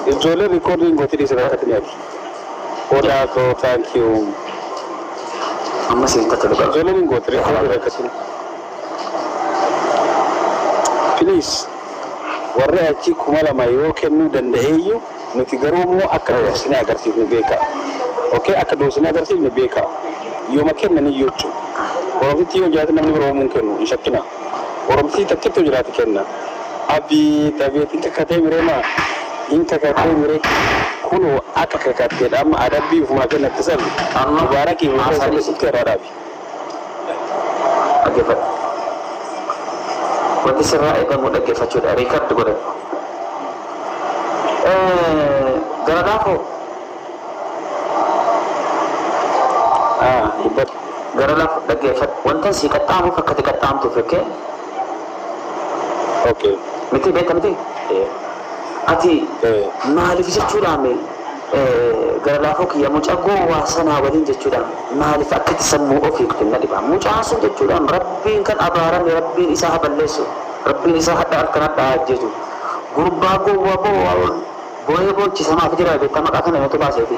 Ijoollee recording gootee isa rakkatanii jiru. Odaa koo thank you. Amma sitta tolu qaba. Ijoolleen gootee recording rakkatanii. Please warri achi 2,000 yoo kennuu danda'eeyyu nuti garuu immoo akka doorsinee agarsiifnu beeka. Okay, akka doorsinee agarsiifnu beeka. Yooma kennanii jechuudha. Oromtitti yoo jiraate namni biroo mun kennu hin shakkina. Oromtitti takkitti yoo jiraate kenna. Abeet inka katee mireema inka katee miree kunoo akka kakatteedha amma adabbii ufumaa kennatti sabi. Mubaarakii mubaaraka sitti irraa dhaabi. Dhaggeeffadha. Wanti sirraa eegamu dhaggeeffachuudha. Riikard godhe. Garadaafoo. Dubbatu. Gara lafa dhaggeeffadha. Wanta si qaxxaamuuf akka itti qaxxaamtuuf jekkee. Okay. Miti beekta miti? Ati maaliif jechuudhaan gara laafoo kiyya mucaa gowwaa sanaa waliin jechuudhaan maaliif akka itti sammuu ofii kenna dhiba. Mucaan sun jechuudhaan rabbiin kan abaarame rabbiin isaa balleessu rabbiin isaa hadda harkan hadda ajjeesu gurbaa gowwaa boo'ee boochifamaaf jira beektaa maqaa kana natu baaseefi.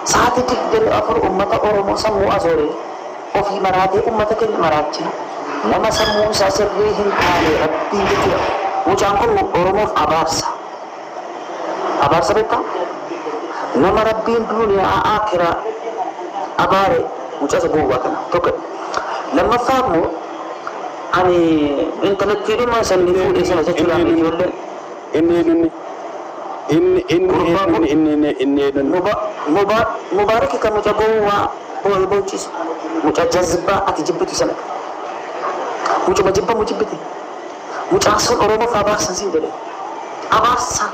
Sa'aatii 24 uummata Oromoo sammuu asooree ofii maraatee uummata keenya maraachi nama sammuu isaa sirrii hin taane rabbiin jechuudha. Mucaan kun Oromoof abaarsa. Abaarsa beektaa? Nama rabbiin duuniyaa aakiraa abaare mucaa isa gowwaa kana tokko. Lammaffaa immoo ani intalettiidhuma sanii fuudhee sana jechuudhaan ijoollee. Inni Mubaaraki kan mucaa gowwaa boo'ee boochisu mucaa jazbaa ati jibbitu sana. Mucuma jibba mu jibbiti. Mucaan sun Oromoof abaarsan siin jedhe. Abaarsa.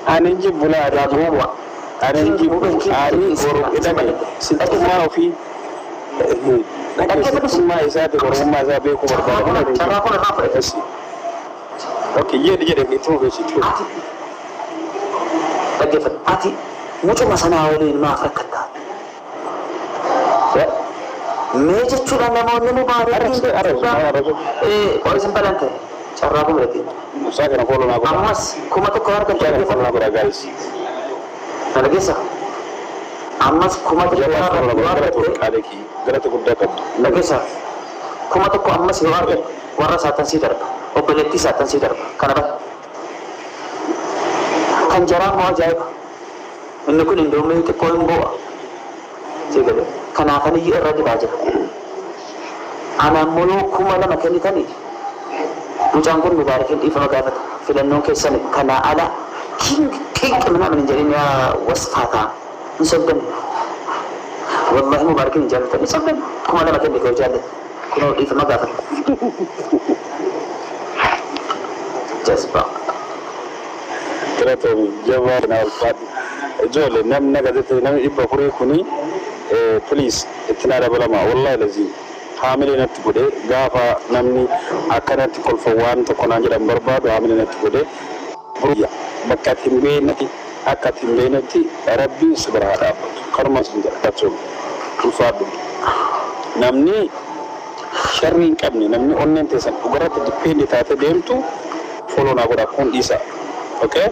Ani jibbu laadaa gowwaa. Ani jibbu ani Oromoo sintummaa ofii. Sintummaa isaati Oromummaa isaa beekuu barbaada. Carraa kun irraa fudhate. Okay, jedhe itti mufeessitu. Dhaggeeffadhu. Ati mucuma sanaa waliin maaf rakkattaa? Mee jechuudha namoonni Qo'isin balante carraa kun irratti. Musaa kana fooloo naa godha. Ammas 1,000 argamtu fooloo naa godha gaayis. Kana keessa ammas 1,000 galata guddaa qabdu. Na keessa 1,000 ammas yoo argatu warra saatansii darba. Obboleettii saatansii darba. Kana bara. Kan jaraa moo ajaa'iba. Inni kun indoomii xiqqoo hin bu'a. Seegale. Kanaafan iyyuu irra dibaa jira. Anaan muluu 2,000 kennitanii. Mucaan kun Mubaarakiin dhiifama gaafata. Filannoon keessan kanaa ala qinqimina min jedhin yaa wasfaataa. Hin sobdanne. Wallahi Mubaarakiin hin jaallatan. Hin sobdanne. 2,000 kenne koo jaallatan. Kunoo dhiifama gaafata. Jazbaa. Kiratoomii jabaa na ulfaatu. Ijoollee namni gazetee namni 400 kuni please itti naa dabalamaa wallahi lazii haamilee natti godhee gaafa namni akkanatti kolfa waan tokko naan jedhan barbaadu haamilee natti godhee bakka ati hin beeknetti akka ati hin beeknetti rabbiin si biraa dhaabbatu kanuma sin jedhachuu ulfaadhu namni sharrii hin qabne namni onneen teessan dhugarratti dippeendii taatee deemtu foloo naa godha kun dhiisa. Okay?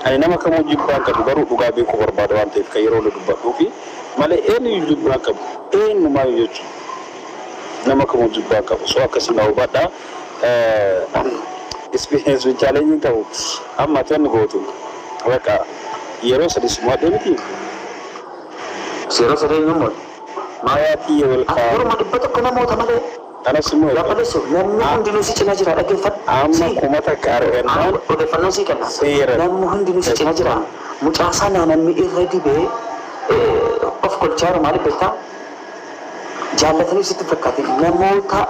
Ani nama kamuu jibbaan qabu garuu dhugaa beekuu barbaada waan ta'eef kan yeroo dubbadhuu fi malee eenyu jibbaan qabu eenyumaa jechuudha. Nama kamuu jibbaan qabu soo akkasuma hubadhaa experience challenge qabu amma toonni gootu bakka yeroo sadii simaa deemti. Yeroo sadii immoo maatii walkaa. Akkuma dhibba tokko namoota malee. Anas immoo Yapalesso namni hundinuu si cina jira dhaggeeffadhu. Amma kumata kaargannaan odeeffannoo sii kenna. seera. Namni hundinuu si cina jira. Mucaa sanaa namni irra dibee of kolchaaru maaliif beektaa? Jaallatanii sitti fakkaate namoota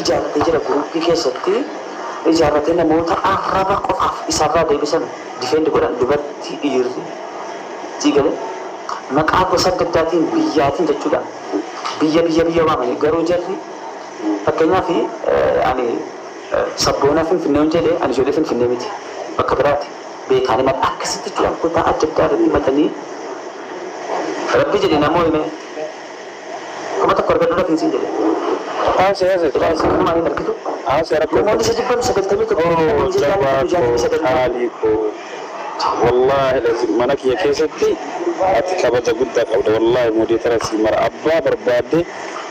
ijaarratee jira guruppii keessatti ijaarratee namoota arraba qofaaf isarraa deebisan difeendi godhan dubartii dhiirri siigalee maqaa gosa adda addaatiin biyyaatiin jechuudha. Biyya waamanii garuu jarri fakkeenyaaf ani sabboonaa Finfinnee jedhee ani ijoollee Finfinnee miti bakka biraati beekanii maqaa akkasitti jechuudha kutaa adda addaa irratti himatanii rabbi jedhee namoo hime kuma tokko argadhu rafiinsiin jedhe. Seera Kumaa hin argitu. seera Namoonni isa jibban 90 tokko. والله لازم منك يا كيستي أتكبر جدا قبل والله مودي ترى سمر أبا بربادة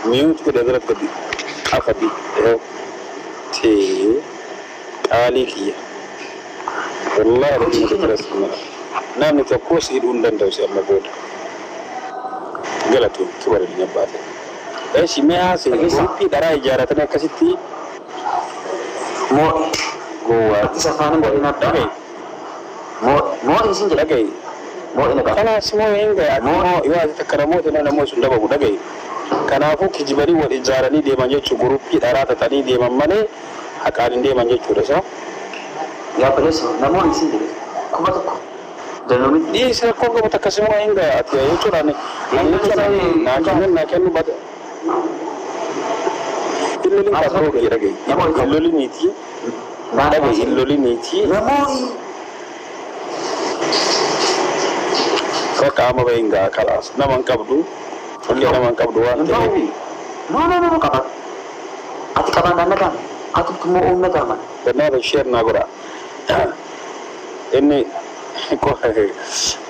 ميوت كده درت كده أخدي تي عليك يا والله لازم ترى سمر نعم نتوقف يدون دندوس يا مبود قلتوا كبر النبات إيش ما هسي في دراي جارتنا كستي مو جوا تسافرنا بدينا بدأ مو إيشين جل دقي مو إنك خلاص مو ينقى مو يواجه تكرموت إننا مو سندبا دقي كان أفوك جبري والإجارني دي من يجوا جروب في دارات تاني دي من مني أكان دي من يجوا رسا يا بليس نمو إيشين جل كم تكو جنومي دي سيكون كم تكسمو ينقى أتيا يجوا راني ناجمن ناكنو بد اللي كابو يرجع اللي نيتي دقي اللي نيتي نمو كama bainga kalas naman kabdu okay naman kabdu wa no kapat ati kapan na kan ati tumo na kan dana da share na gura inni ko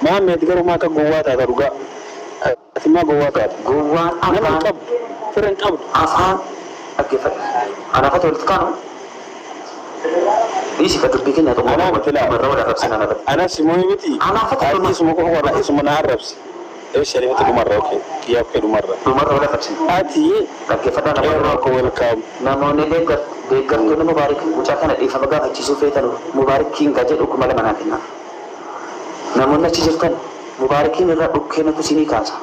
ma me digaro ma ka gowa ta ruga ati ma gowa ta gowa naman kab firan kab afan akifa ana fatul tkano إيش كتب بيكين يا تومو أنا بتلا مرة ولا ربسنا أنا أنا سموي بتي أنا فتح اسمه هو ولا اسمه نعرفش إيش يعني بتقول مرة أوكي كيف كده مرة ولا ربسنا أتي لكن فتح أنا مرة كويل كام ناموني ديكر تو مبارك وشاكنا إيه فبقى هتشيسو فيتانو مبارك كين كجد وكمال منافنا نامونا تشجرتن مباركين الرا أوكينا تسيني كاسا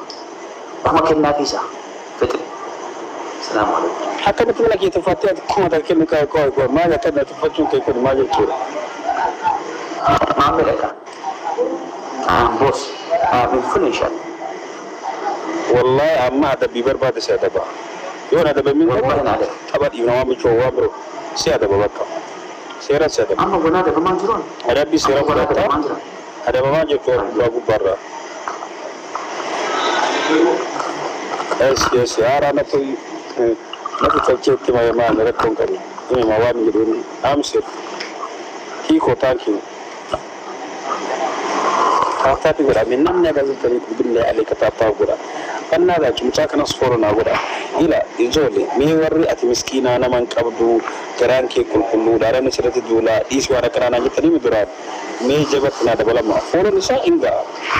أما كنا فيسا فتري السلام عليكم حتى مثل لك يتفتح كم هذا الكلمة كوي ما جا كذا تفتحون كيف ما جا كذا ما أمريكا بوس من فنيشان والله أما هذا بيبر بعد سيادة با يوم هذا بمين والله نعلم أبد يوم ما بيشوفه برو سيادة بابك سيادة أما قلنا هذا بمان جرون ada bis sira berata ada mama je ko lagu barra es ara na to na to tsace mai ma na rakon kare ni ma wani gidan amsir ki ko tanki ka ta fi gura min nan ne ga zan ku billahi alayka ta ta gura kanna da kimta kana sforo na gura ila izole me warri ati miskina na man qabdu garan ke kulkullu da ran sirati dula iswa da kana ni tani midura me jabat na da balama foro ni sa inga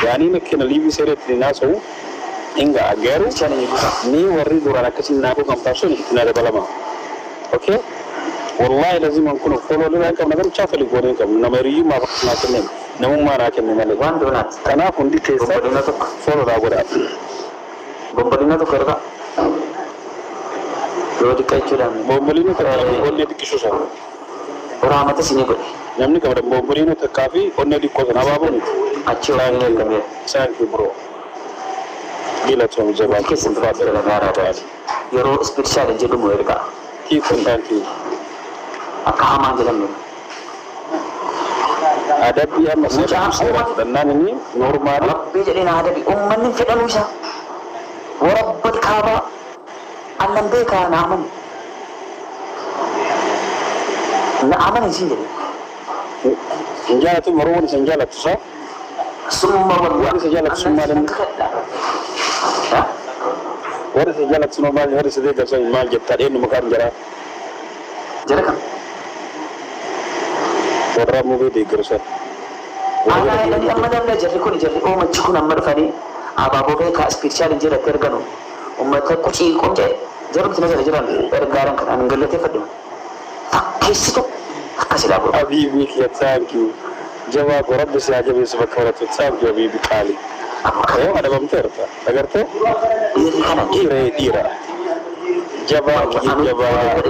yani ne kina libi sirati na so inga agaru ni warri dura na kasin na ko kam taso ni na da balama okay wallahi lazim an kuno foro da kan na cha fali gore kam na mari ma na kennen na mun ma na kennen male wan donat kana fundi te sa foro da gura bombalina to karda Rodi kacuran bombolino ta onne di kiso sa ora mata sini ko namni kamar bombolino ta kafi onne di ko na babu ni accio ne kambe thank you bro gila to mu jaba ke sun fada da gara da yaro special je dumo yarka ki ko thank you aka hama jalan ne adabi amma sai dan nan ni normal rabbi jadi na adabi umman fi dalusa wa rabbul kaaba Allah bai ka na aman shi ne injala tu marwan sanjala tu sa summa wallahi sanjala summa dan ha wala sanjala summa ba wala sai da sai mal jetta den mu kan jara kan wala mu be de gersa ana ni amma dan da jarri ko ma cikun amma da fani ababo bai ka special jira tergano umma ta kuci konje jarumta nazar jiran garan kan an gallate fadin fakisitu akasila bro habibi ya thank you jawab rabbi sai ajabi subhanahu wa thank you habibi kali ayo ada bamterta agarta iri kana dira jaba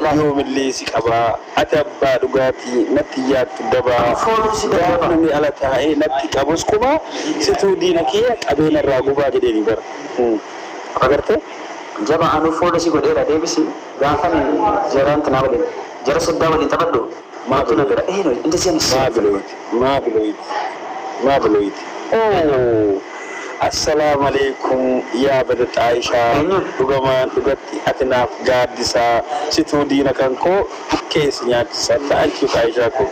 yawm lisi qaba atabba dugati natiyat daba ni ala ta'i natti qabus kuma situ dinaki qabena raguba jede ni bar agarta jaba anu fodo si godera debisi gafan jaran tanawali jara sudda wali tabaddo ma tuna bera no inda sene ma beloit oh assalamu alaikum ya badat aisha dugama dugati atna gadisa situ dina kanko kesi nyati sata anki aisha ko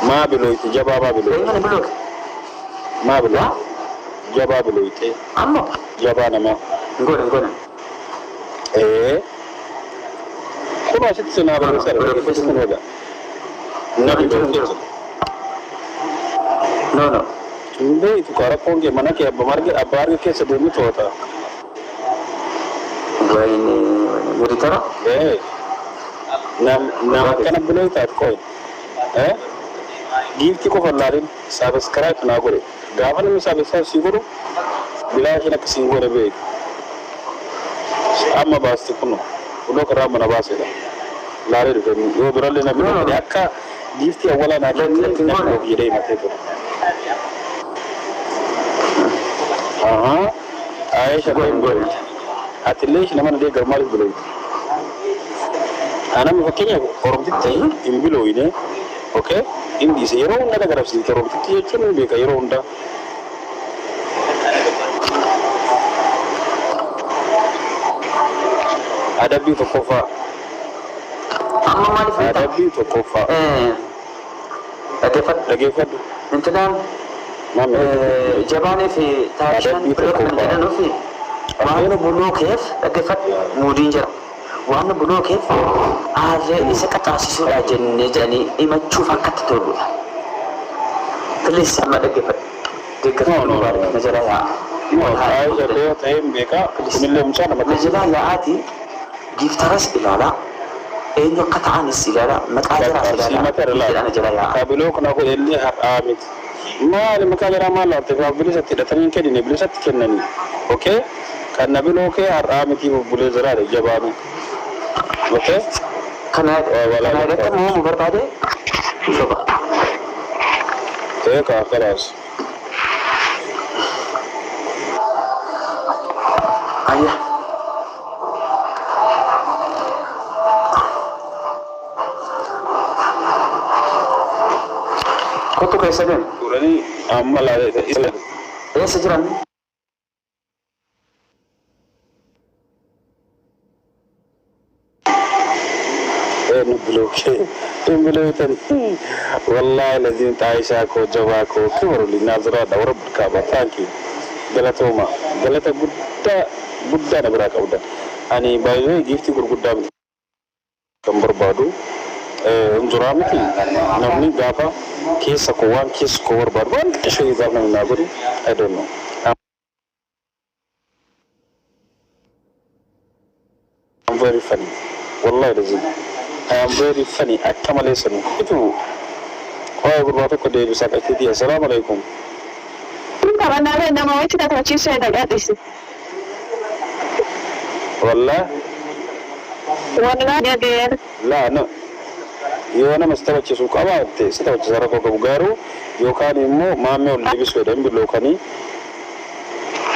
ما بلويت جبا ما بلويت Eenyuun bilooti? ما بلويت جبا بلويت Ammoo جبا نما hin goone. إيه كنا ست سنة برسالة بس كنا هذا نبي بلويت No. Hindi itu kalau kau ke mana ke abar ke sebelum itu apa? Ini muri tara? Nama kan belum itu kau. Give ti ko fallarin subscribe na gore. Gavan mi subscribe siguro bila kina ka siguro be. Amma basti kuno. Uno kara mana basida. Lare de yo duralle na bi akka give ti awala na na ko yidai mate to. Aisha Gold. Atleast naman dia garmal below. Ana mfakinya koromtiti imbilo ine. Okay? Indi se yero unda daga rafsi koromtiti yechunu be ka yero unda. Adabi to kofa. Amma maaliif hin ta'a? Adabi to kofa. Dhaggeeffadhu. Intinaan jabaanii fi taasisaan biroo kan jedhanuu fi waan bulookeef dhaggeeffadhu muudiin jira. Waan bulookeef aarree isa qaxaasisuudha jennee jedhanii himachuuf akkatti toludha. Please amma dhaggeeffadhu. Deeggartuu baay'ee na jala yaa'a. Na jala yaa'aati giiftaras ilaalaa. Eenyu akka ta'anis ilaalaa. Maqaa jiraas ilaalaa. Na jala yaa'a. Kabiloo kana ko elli har'aamit. Maali maqaa jara maal ta'e bilisatti hidhatanii kennine bilisatti kennanii. Okay? Kan nabiloo kee har'aamiti bubbulee jiraadha jabaanu. Okay? Kana irratti moo barbaade? Soba. Ka khalaas. Ayya. Kottu keessa deemu. Turanii amma laalee isa. Eessa jiran? نبلوكي والله الذين تعيشاكو جواكو كبروا للناظرة دورة بركابة ثانكي قلتهما قلتها قدا نبراك أودا أني بايوي جيفتي قدا كم بربادو انظرامتي نبني قافا كيس كوان كيس كور بربان كشوي ذابنا من نابري I don't know I'm very funny والله لازم I am very funny أكمل اسمه itu oh berbapa kode bisa kasih dia assalamualaikum karena ada nama itu tak tercium saya tak ada sih والله dia لا no yo أنا مستوى سوق أبغى استوى سارة كوكب بغارو yo كان إمو ما ميول لبيس ودم بلوكاني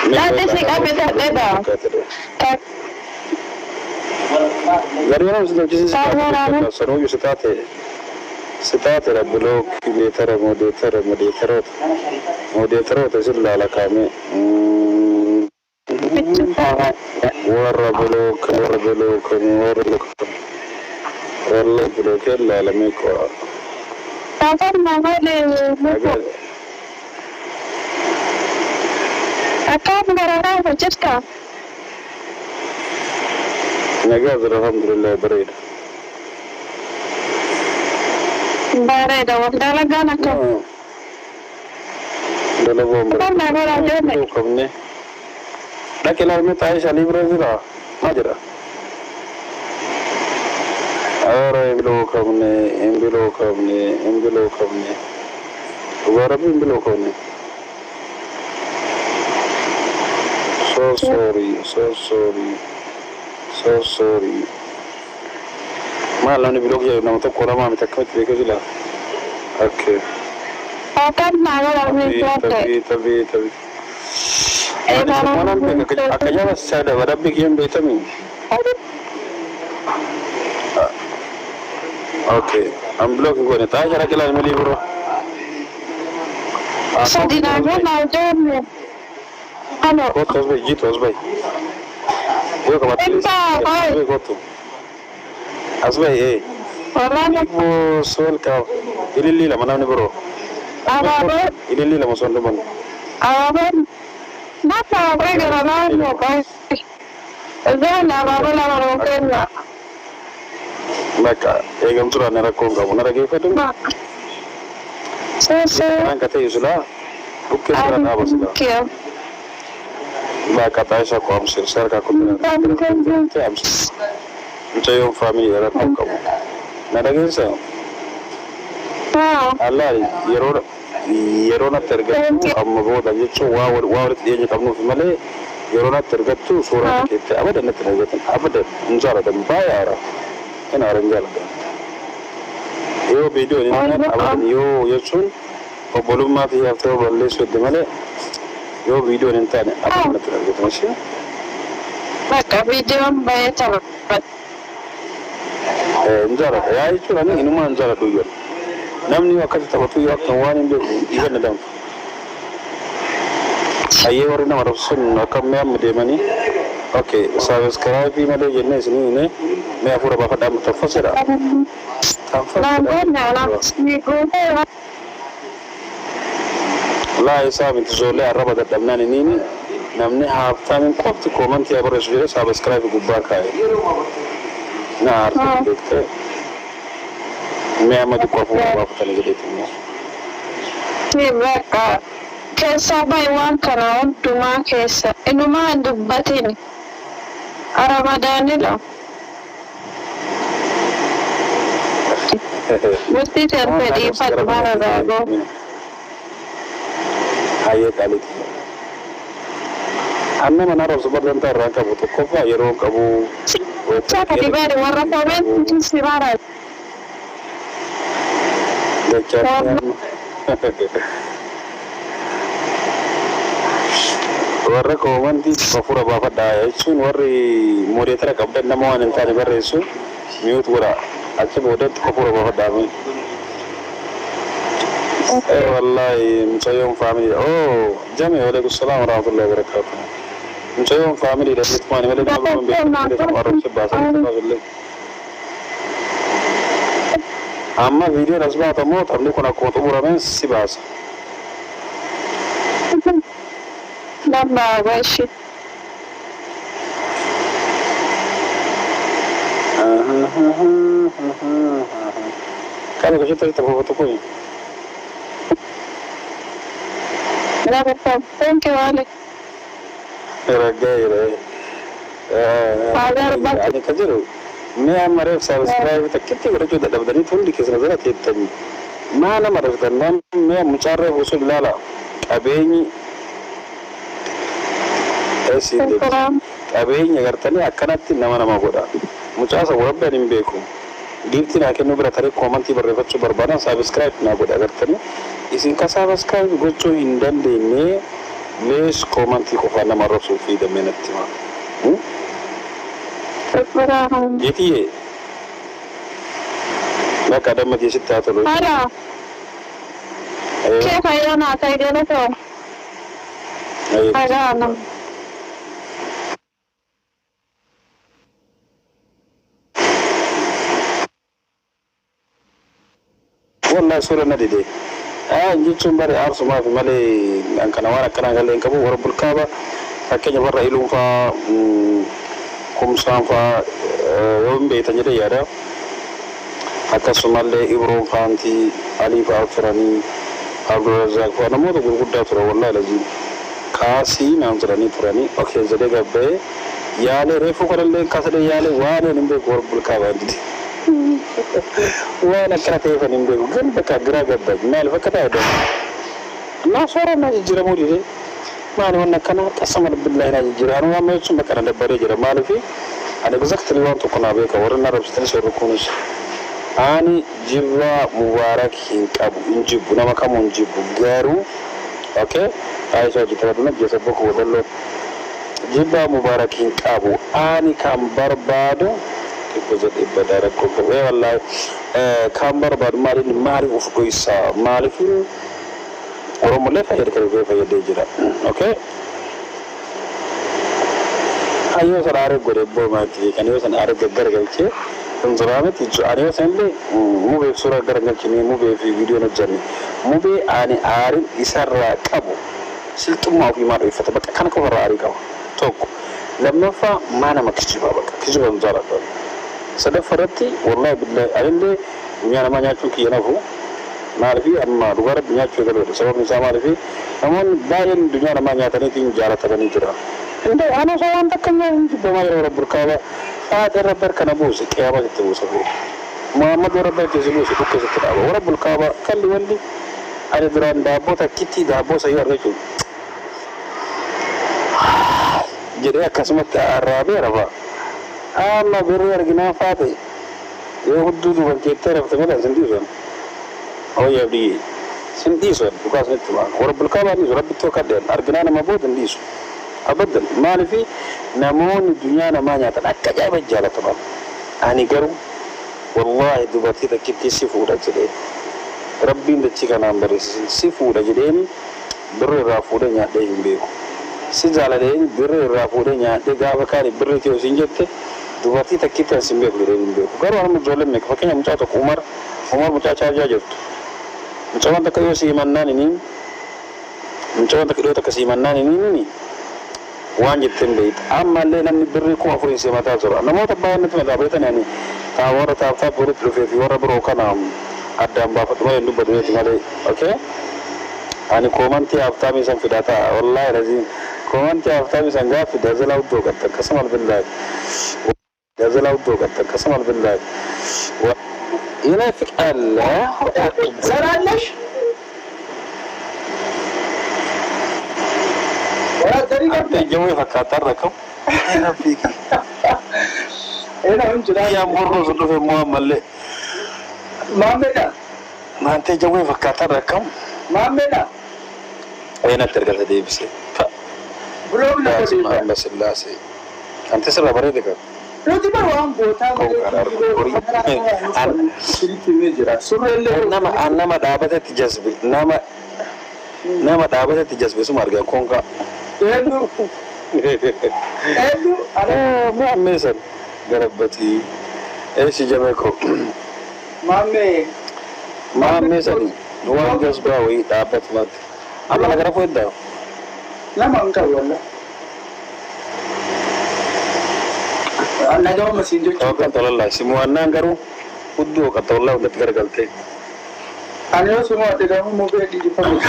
لا تسيك أبي تهديدا Guardiamo se non ci si sono io state la blog militare moderato sulla la came warra blog la l'amico نجازر الحمد لله بريدة وده لقانا كم دلوقتي كمني لكن لو متعايش على برازيل ما جرى أورا إمبلو كمني وغرب إمبلو كمني so sorry ما لاني بلوك يا نمط كورا ما متكمل بيك زلا اوكي تبي انا بيك اكيا بس هذا وربك يوم بيتمي اوكي ام بلوك غوني تاج را كلا ملي برو صدينا ما جون الو كوتوس باي جيتوس باي yo como te digo goto asbay Wala Ibu sol ka ilili la mana ni bro. Ababa. Ilili la muson do man. Ababa. Napa brega na mo kai. Zana baba la mo kenna. Maka egam tura nera ko ga nera ge fetu. So. Kan kata yusula. Bukke sura na basila. Kya. Maka ta isa ko am sir ka ko. Am sir. Mchayo family era ko ka. Nera ge sa. Allah yerona tergatu amma boda yecho wawr tiye kamno fimale yerona tergatu sura kete abada na tergatu abada njara da bayara kana ranjala yo video ni abada yo yechun ko bolum ma fi after balle so de male yo video ni tane abada na tergatu mashi Maka video bayata njara ya yichuna ni inuma njara do yo namni wakati tabatu ya kwani ndio igana dam aye warina marafsun akamya mdemani okay subscribe fi made jenne sini ne me afura ba fada mutafasira la isabi tuzole araba da damnani nini namni hafta min qofti comment ya bare sujud subscribe gubaka na arta dekte me amadu ko fu ba fatale gede tinni ni baka kesa bai wan kana untuma kesa inuma dubbatini aramadani Mesti terjadi pada rago. Ayat alik. Anna mana rasul berdantar rangka butuh kofa yero kabu. Cakap di bawah warna komen itu sirara. Warra komen di kafura bapak daya. Sun warri moderator kabdan nama wan entah berapa itu. Mute wara. Acha bodet kafura bapak dami. Wallahi Mchayom family. Oh, Jami waalaikumsalam warahmatullahi wabarakatuh. Mchayom family dari Itmani wale na belum betul baru sebahasa kita. Amma video rasma tamu tamni kuna kuatu muramen si bahasa. Nama bashi. Kalau kau cerita kita foto pun. Nama thank you Ali. Ragai. Father but Ada kajiru. मैं हमारे सब्सक्राइब तक कितने बड़े जो दबदबी थोड़ी किस नजर आती है मैं ना मर रहा था मैं मुचारे हुसूल लाला अबेनी ऐसी अबेनी अगर तने अकनाती नवा नवा बोला मुचासा वरब्बे निम्बेको दीप्ति ना के नुबरा थारे कमेंटी बर रेफर चुबर बना सब्सक्राइब ना बोला अगर तने इसी का सब्सक्राइब गोचो इंडन देने लेस कमेंटी को फाना मारो सुफी द मेहनत मा Jadi ye, nak ada mati sita tu. Ada. Siapa yang nak saya dia tu? Ada enam. Wallah surah nadi deh. Ini cuma dari arus semua family angkana wana kana kalian kamu warabul kaba, akhirnya barra ilmu fa kumsan fa yombe tanya dia ada. Akas sumalle Ibrahim Fanti, Ali Farani, Abdul Razak fa namu tu gurgudda tu wallah lazim. Kasi nam terani purani, okay jadi gabbe. Yale refu karalle kasade yale wane nimbe warabul kaba di. Wana kana tefa nimbe gan baka gra gabbe. Mal fakata ada. Nasara na jira mudi de. ما أنا كنا قسم بالله لا يجري أنا ما يسمى كنا دبري جرا ما في أنا بزكت اليوم تكون أبيك ورنا ربستني سركونش أنا جبوا مبارك هنك أبو إنجيب نما كم إنجيب غيرو أوكي أي شيء جتنا جسبك ودلو جبوا مبارك هنك أبو أنا كم بربادو كيفوزت إبادة كوكو والله كم برباد مالي وفقيسا مالي في orang mulai fayar kerja fayar dejira, okay? Ayo sekarang gore bo mati, kan ayo sekarang gegar kerja, انظرامت أنا مثلا مو بصورة قرنة كني مو في فيديو نجني مو أنا عارف إسرع كابو سلت ما في معرفة بقى كان كفر عارف توك لما فا ما أنا مكشف بقى كشف انظرات سدفرتي والله بالله أنا أنا ما نعرف كي أنا هو ما أعرفي أما لغارة الدنيا شو كذا سبب نسمع أعرفي أما باين الدنيا ما نعرف تاني جارة تاني جرا إنه أنا سوام تكلم بما يرى بركابة هذا ربنا كنا بوسي كيابا جتبوسه محمد ربنا كيسبوسه بكرة ترى ورب الكعبة كل ولي أنا دران دابو تكتي دابو سيار رجول jadi akasmat arabe raba Allah beri argina fate yo huddu du banke taraf tamala sindison oh ya di sindison bukas nitu rabbul kaaba ni rabbi tokadel argina na mabud ndiso abadan mali fi namon dunya na manya ta akkaja bajala tabal ani garu wallahi dubati da kitti sifu da jide rabbi da cika na bari sifu da jide ni birri rafu da nya da himbe ko sijala de birri rafu da nya de ga bakari birri ke sinjette dubati ta kitti simbe ko de himbe ko garu an jole me ko kenya mutata umar mutata jajet mutata ta kayo si manani ni mutata kayo ta kasi manani ni wanjib tembeit amma le namni birri ko afuri se mata zura namo tabba nat mata baytan yani ta wara ta ta buru fi wara buru kana adam ba fatwa yandu badu yati ngale okay ani komanti afta mi san fidata wallahi razin komanti afta mi san gafi da zalaw do gatta kasamal billahi da zalaw do gatta kasamal billahi wa ina fik Allah saralash جوي فكاتر ركم أنا فيك أنا من جدا يا مرة صدق في معاملة ما منا ما أنت جوي فكاتر ركم ما منا أين ترجع تدي بس بلوم لا بس الله سي أنت سر بريدك لو تبغى وام بوتا أنا ما دابت تجسبي nama daabbata itti jasbeesuma argaa konka hedduu maammee san garabbatii eessi jamee ko maammee sani waan jasbaa wayii dhaabbatumatti amma nagara fuddaa nama hin qabu walla nagama masiin jechuudha kan tolallaa simu annaan garuu hudduu kan tolallaa hundatti garagaltee ani yoo simu adde gamu mubee dhiifamu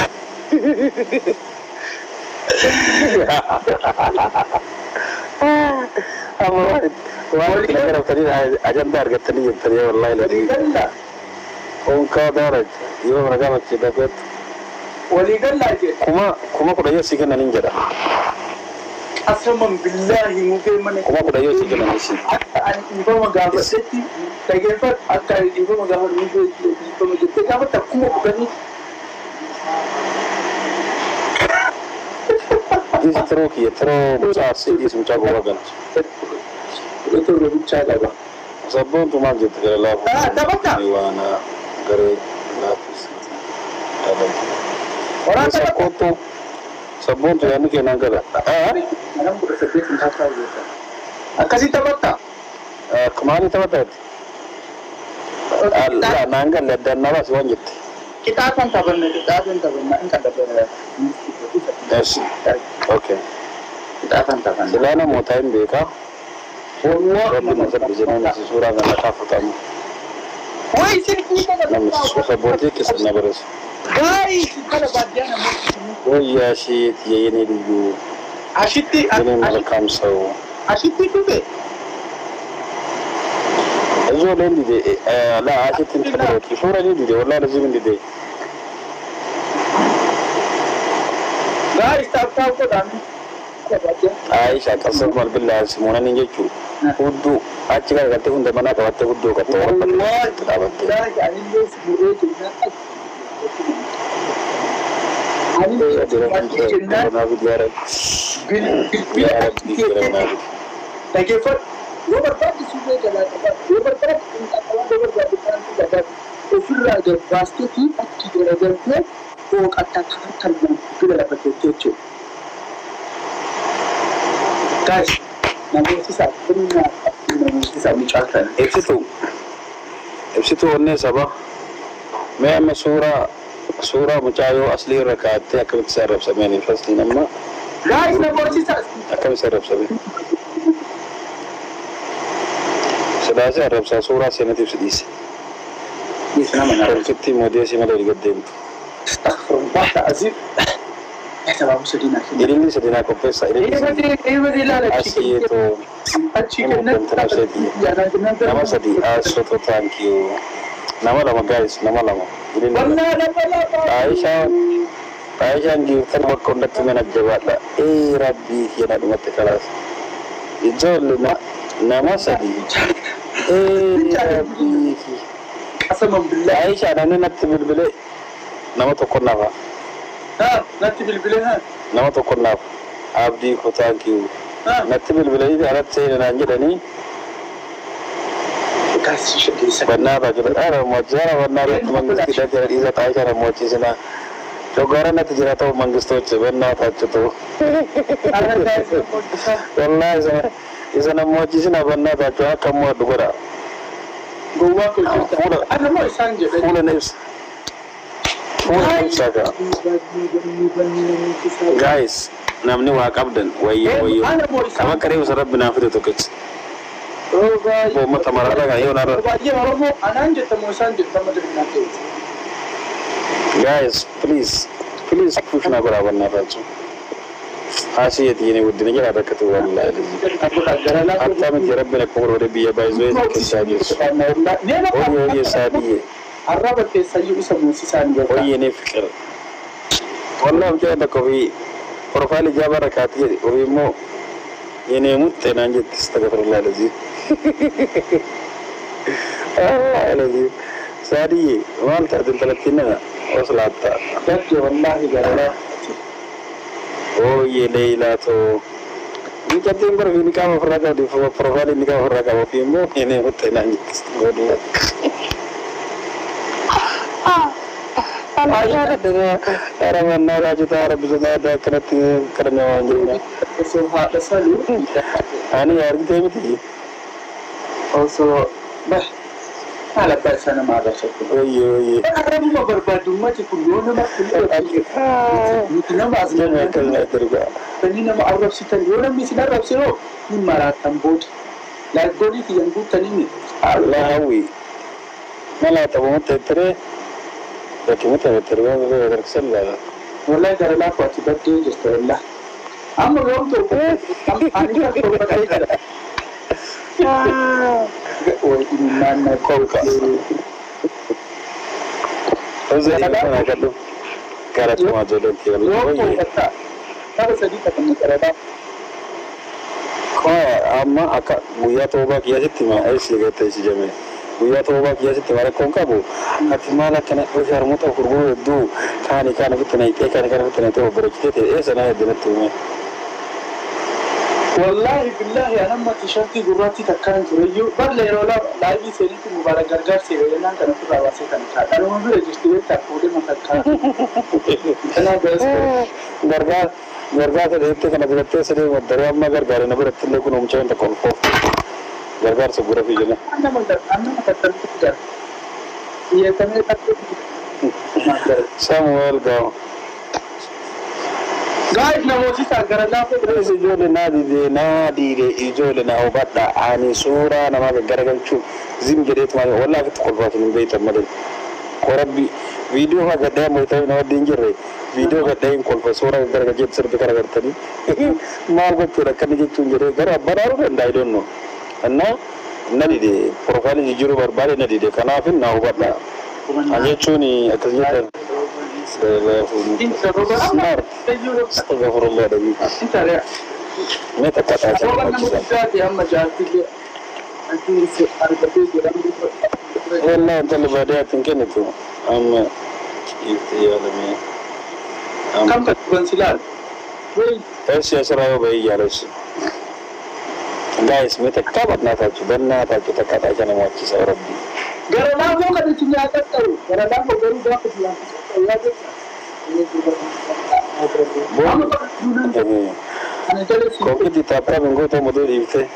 والله أنا تريد أجند أرجعتني تريد والله لا كون كادارج يوم رجعت كده بيت ولي قال لا كما كده يسيجنا نينجرا أسمع بالله ممكن من كما كده يسيجنا نيسي إنفما قابل ستي تجيبت أكثر إنفما قابل ممكن إنفما جبت قابل تكمل بكني This troki tro buca sidi suca gua kan. Itu buca laba. Sabun tu maju tegala. Dapat tak? Iwana gare lapis. Dapat. Orang tak koto. Sabun tu yang ni kena gala. Mana buat sebab tidak tahu. Kasih dapat tak? Kemarin dapat tak? Allah nanggal dan nawas wanjit. Kita akan tahu enggak dapat. Yes. Okay. Kita akan tahu. Selana mau time beka. Rabbi nazar berjalan di surah dan kafatan. Woi, sini kita Nama susah buat dia kesana beres. Woi, kita bagian Oh ya shit, ya ini dulu. Ashiti, Ini malakam sau. Ashiti tu be. Azo lendi de. La ashitin tabar. Surah ni de. Wallah lazim ni de. Guys, tahu ko dami. Aisyah kasar mal billah semua ni jecu. Hudu, aci kan kata hunda mana kata hudu kata orang pada dapat. Dah jadi lu sebut je. Ani dia nabi dia. Biar dia nabi. Thank you for. Lu berapa sudah jalan apa? Lu berapa minta kawan lu berapa kan tidak. Usul ada pasti kita tidak ada. Ko kata kata kita dapat cucu. Guys, namooti isaa kunna namooti isaa mucaatan ibsitu onnee saba mee amma suuraa mucaayoo aslii irra kaa'attee akkamitti isa arrabsameen fasliin amma guys namooti isaa akkamitti isa arrabsameen sidaasee arrabsaa suuraa seenatiif si dhiise kolfitti moodeesii malee gaddeemtu astaghfirullah ta'azim سبب سدينا إلي سدينا كوبيسا إيه لا أشيتو nama sadi asoto thank you nama lama guys nama lama Aisha ngiftar bakkondat mena jawata rabbi yana dumatte kalas ijol nama sadi rabbi qasaman billah Aisha nanu natti bilbile nama tokko nafa natti bilbile nama tokko nafa abdi ko thank you natti bilbile arat seyna njidani banna ba jira ara mojara banna ba mangisti da jira iza ta Aisha mochi sina jogara natti jira to mangisto che banna ta chuto wallahi iza na mochi sina banna ta to aka mo dugora gowa ko ana mo sanje fula news guys namni waa qabdan wayyo kama kareew rabbina fidu tokkit bo mata marada ga yow nara guys please push na bara banna rachu hasiyati ne wuddin jira da katu wallahi hatta min rabbina kubur rabbiya bayzo kisagis oyo sadiye araba ke sayu isa musisa ni oyo ne fikir wallahi mjada ko wi profile jabara kati oyo mo yene mutte nanje astaghfirullah alazim alazim sadiye wanta dalatina waslata dakki wallahi garala oyo leila to Mungkin berfini kamu pernah di profile ini kamu pernah kamu filmu ini betul nanya godok. Ayah dengan orang mana raja tak bisa ada kerana wanjirnya. Soha selalu. Ani hari kita ini. Also, bah, ala persana marah satu. Oh iya. Orang mau berbadu macam kuliah macam kuliah. Mungkin nama aslinya kerana terba. Tani nama Arab sih tani orang mesti Arab sih lo. Ni marah tambut. Lagu ni yang buat tani ni. Allahawi. Malah tahu mutere. Tapi mutere terus berkesan lah. Mulai dari laku akibat dia just Allah. Amal orang tu. Ani aku berkata. Oh ini mana kau kasih. Ozai mana kau tu? Kalau cuma jodoh tiada. Oh iya. Kalau sedih tak kena kerana. Kau amma akak buaya toba kian sih mah, ऐसे कहते हैं सीजन में buaya toba kian sih तुम्हारे कौन का वो hati malah kena ujar muta kurbu itu kan kita naik kan kita naik tu berarti itu ऐसा ना है tu mah والله بالله أنا ما تشاركي قراتي تكان تريو بل يرولا لايبي سيريك مبارك غرغر سيرينا كنا في رواسي كنا أنا ما بريجستري تقولي ما تكان أنا بس غرغر itu kena berarti sering mendorong magar gara na berarti leku nomceng tak konfo غرغر segera video أنا ما تكان تكان iya kami takut Samuel go guys na mo sisa garala ko Presi jole nadi de ijole na obada ani sura na maga gargalchu zimgere to ma wallahi ta kolfa tun bai tamade ko rabbi video ha gadda mo tay na dingire video gadda in kolfa sura gargaje sir be gargartani mal go tura kan je tungere gara bararu and I don't know anna nadi de profile ji juro barbare nadi de kanafin na obada anye chuni akazita smart astaghfirullah dabi meta kata والله انت اللي بدأت يمكن تو اما يا لمي كم تكون سلال ايش يسرى بي جالس guys meta kabat na tachu danna tachu takata jana mochi sa rabbi gara na mo ka dinti ya ta tsaro gara na mo garu da ku ya ya Ani galee si. Konkiti taaptaa bingoota motor ibte.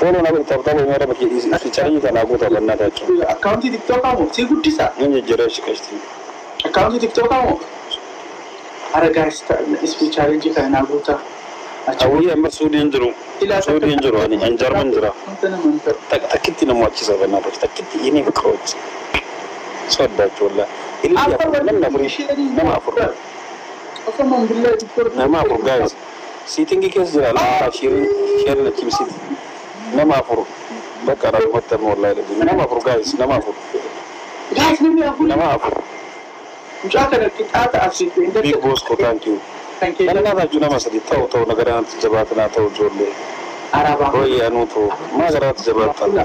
Fooloo nama taaptaa bingoota bakki ispichaarii kana guutaa bannaa taachuu. Akkaawuntii tiktookaa moo si guddisa? Ni jijjiirraa shiqashti. Akkaawuntii tiktookaa moo? Aragaas ispichaarii kana naa guutaa. Awwii amma suudiin jiru. Suudiin jiru ani anjarman jira. Takkitti nama achisa bannaa taachuu. Takkitti inni fiqiroochi. Soddaachu walaa. Ilmi nama afur. Nama afur guys. Seating keessa jira lama shirin na kimsiti. Nama afur. Bakka rahmatta wallahi. Nama afur guys. Nama afur. Guys Nama afur. Mucaa kana qixaata asii. Big boss ko thank you. Nama taachuu nama sadi ta'u nagaratti jabaatanaa ta'u ijoollee. Arabaa. Hooyi anuutu maa garaatti jabaatan.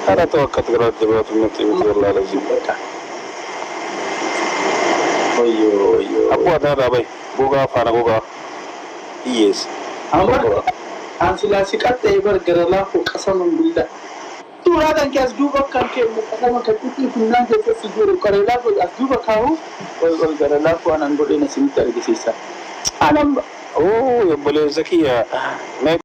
Hara ta'u akkatti garaatti jabaatu nuti miti wallahi lazim. Abbuu adda addaa bayi gogaa faana gogaa hiyyeessa. Amma ansilaasi qaxxee gara laafuu qasaman billa. Suuraa kan kee as duuba kan kee qasama kan itti funnaan keessatti jiru qaree laafuu as duuba kaa'u ol gara laafuu anan godhee na sinitti argisiisa. Anam yobboleessa kiyya mee